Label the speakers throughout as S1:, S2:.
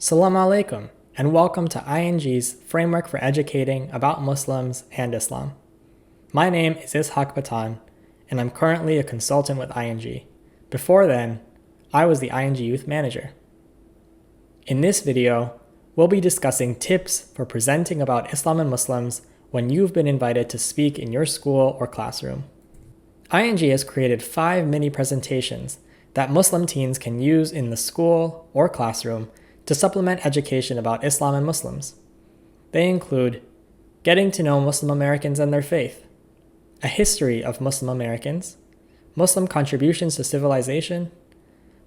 S1: Salam alaikum, and welcome to ING's Framework for Educating About Muslims and Islam. My name is Ishaq Batan, and I'm currently a consultant with ING. Before then, I was the ING Youth Manager. In this video, we'll be discussing tips for presenting about Islam and Muslims when you've been invited to speak in your school or classroom. ING has created 5 mini presentations that Muslim teens can use in the school or classroom to supplement education about Islam and Muslims. They include getting to know Muslim Americans and their faith, a history of Muslim Americans, Muslim contributions to civilization,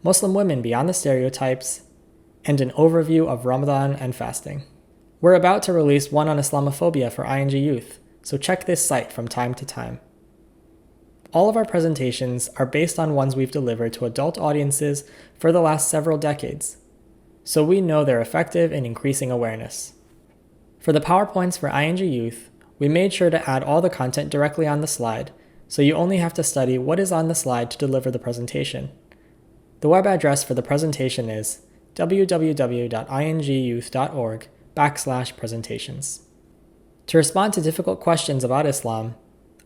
S1: Muslim women beyond the stereotypes, and an overview of Ramadan and fasting. We're about to release one on Islamophobia for INGYouth, so check this site from time to time. All of our presentations are based on ones we've delivered to adult audiences for the last several decades, so we know they're effective in increasing awareness. For the PowerPoints for INGYouth, we made sure to add all the content directly on the slide, so you only have to study what is on the slide to deliver the presentation. The web address for the presentation is www.ingyouth.org/presentations. To respond to difficult questions about Islam,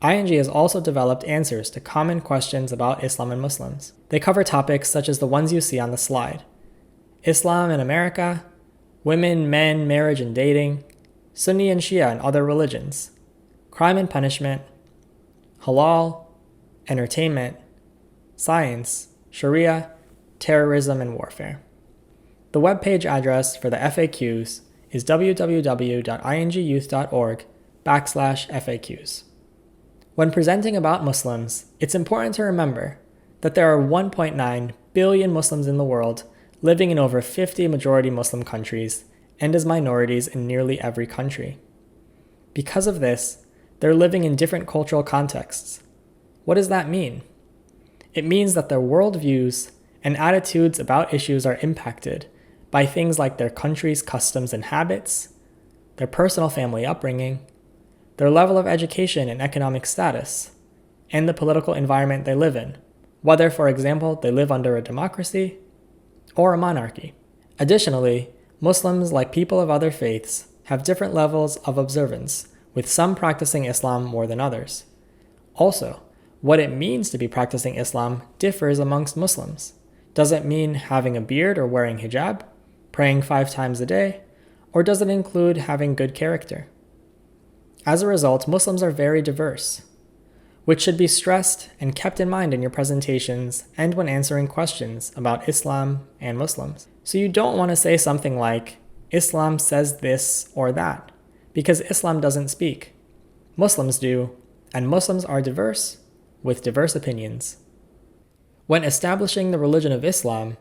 S1: ING has also developed answers to common questions about Islam and Muslims. They cover topics such as the ones you see on the slide: Islam in America, women, men, marriage and dating, Sunni and Shia and other religions, crime and punishment, halal, entertainment, science, Sharia, terrorism and warfare. The webpage address for the FAQs is www.ingyouth.org/FAQs. When presenting about Muslims, it's important to remember that there are 1.9 billion Muslims in the world, living in over 50 majority Muslim countries, and as minorities in nearly every country. Because of this, they're living in different cultural contexts. What does that mean? It means that their worldviews and attitudes about issues are impacted by things like their country's customs and habits, their personal family upbringing, their level of education and economic status, and the political environment they live in, whether, for example, they live under a democracy or a monarchy. Additionally, Muslims, like people of other faiths, have different levels of observance, with some practicing Islam more than others. Also, what it means to be practicing Islam differs amongst Muslims. Does it mean having a beard or wearing hijab, praying 5 times a day, or does it include having good character? As a result, Muslims are very diverse, which should be stressed and kept in mind in your presentations and when answering questions about Islam and Muslims. So you don't want to say something like, Islam says this or that, because Islam doesn't speak. Muslims do, and Muslims are diverse with diverse opinions. When establishing the religion of Islam,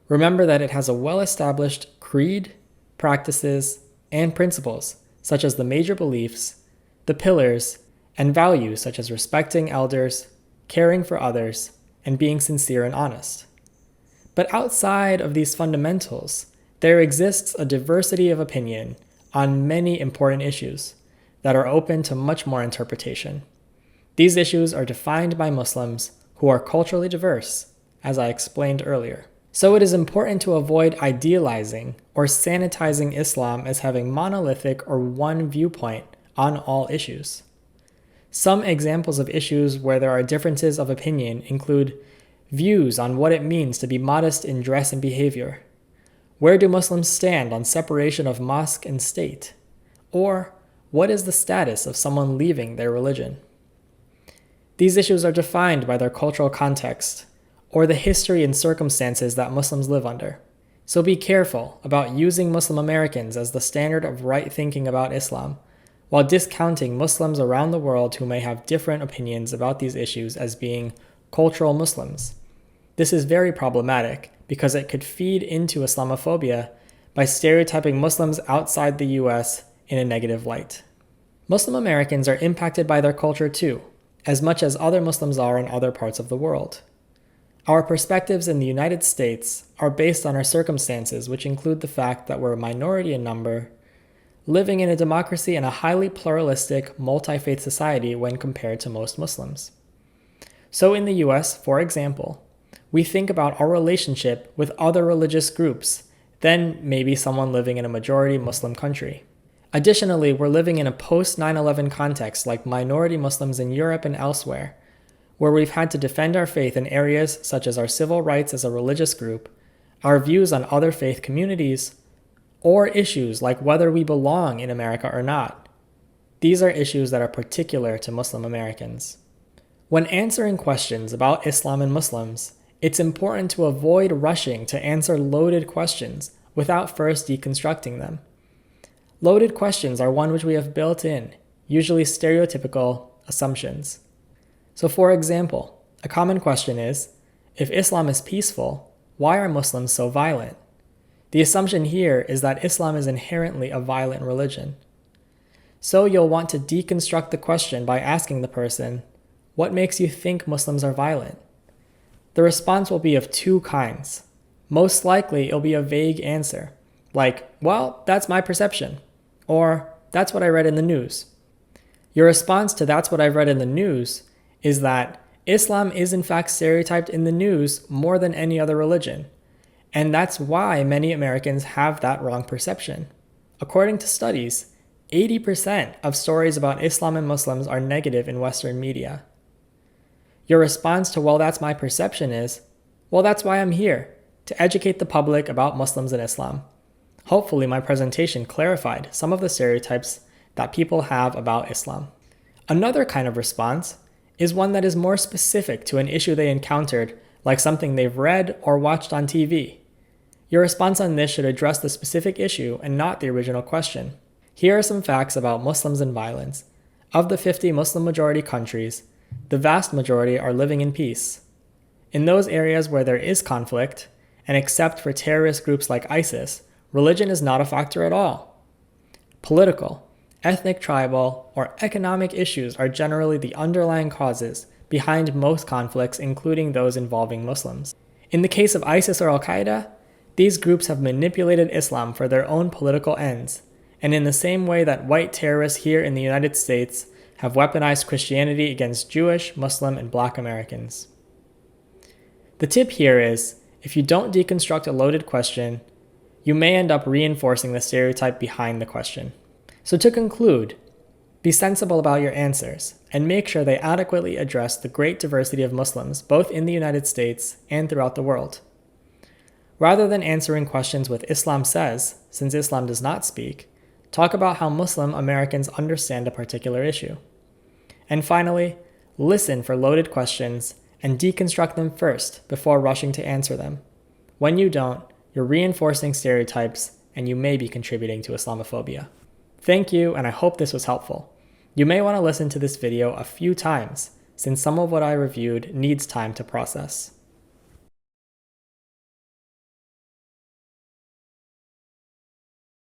S1: remember that it has a well-established creed, practices, and principles, such as the major beliefs, the pillars, and values such as respecting elders, caring for others, and being sincere and honest. But outside of these fundamentals, there exists a diversity of opinion on many important issues that are open to much more interpretation. These issues are defined by Muslims who are culturally diverse, as I explained earlier. So it is important to avoid idealizing or sanitizing Islam as having monolithic or one viewpoint on all issues. Some examples of issues where there are differences of opinion include views on what it means to be modest in dress and behavior. Where do Muslims stand on separation of mosque and state? Or what is the status of someone leaving their religion? These issues are defined by their cultural context or the history and circumstances that Muslims live under. So be careful about using Muslim Americans as the standard of right thinking about Islam, while discounting Muslims around the world who may have different opinions about these issues as being cultural Muslims. This is very problematic because it could feed into Islamophobia by stereotyping Muslims outside the US in a negative light. Muslim Americans are impacted by their culture too, as much as other Muslims are in other parts of the world. Our perspectives in the United States are based on our circumstances, which include the fact that we're a minority in number, living in a democracy and a highly pluralistic, multi-faith society when compared to most Muslims. So in the US, for example, we think about our relationship with other religious groups than maybe someone living in a majority Muslim country. Additionally, we're living in a post-9/11 context like minority Muslims in Europe and elsewhere, where we've had to defend our faith in areas such as our civil rights as a religious group, our views on other faith communities, or issues like whether we belong in America or not. These are issues that are particular to Muslim Americans. When answering questions about Islam and Muslims, it's important to avoid rushing to answer loaded questions without first deconstructing them. Loaded questions are one which we have built in, usually stereotypical, assumptions. So for example, a common question is, if Islam is peaceful, why are Muslims so violent? The assumption here is that Islam is inherently a violent religion. So you'll want to deconstruct the question by asking the person, what makes you think Muslims are violent? The response will be of two kinds. Most likely, it'll be a vague answer, like, well, that's my perception, or that's what I read in the news. Your response to that's what I've read in the news is that Islam is in fact stereotyped in the news more than any other religion, and that's why many Americans have that wrong perception. According to studies, 80% of stories about Islam and Muslims are negative in Western media. Your response to, well, that's my perception is, well, that's why I'm here, to educate the public about Muslims and Islam. Hopefully my presentation clarified some of the stereotypes that people have about Islam. Another kind of response is one that is more specific to an issue they encountered, like something they've read or watched on TV. Your response on this should address the specific issue and not the original question. Here are some facts about Muslims and violence. Of the 50 Muslim majority countries, the vast majority are living in peace. In those areas where there is conflict, and except for terrorist groups like ISIS, religion is not a factor at all. Political, ethnic, tribal, or economic issues are generally the underlying causes behind most conflicts, including those involving Muslims. In the case of ISIS or Al-Qaeda, these groups have manipulated Islam for their own political ends, and in the same way that white terrorists here in the United States have weaponized Christianity against Jewish, Muslim, and Black Americans. The tip here is, if you don't deconstruct a loaded question, you may end up reinforcing the stereotype behind the question. So to conclude, be sensible about your answers and make sure they adequately address the great diversity of Muslims both in the United States and throughout the world. Rather than answering questions with Islam says, since Islam does not speak, talk about how Muslim Americans understand a particular issue. And finally, listen for loaded questions and deconstruct them first before rushing to answer them. When you don't, you're reinforcing stereotypes and you may be contributing to Islamophobia. Thank you, and I hope this was helpful. You may want to listen to this video a few times, since some of what I reviewed needs time to process.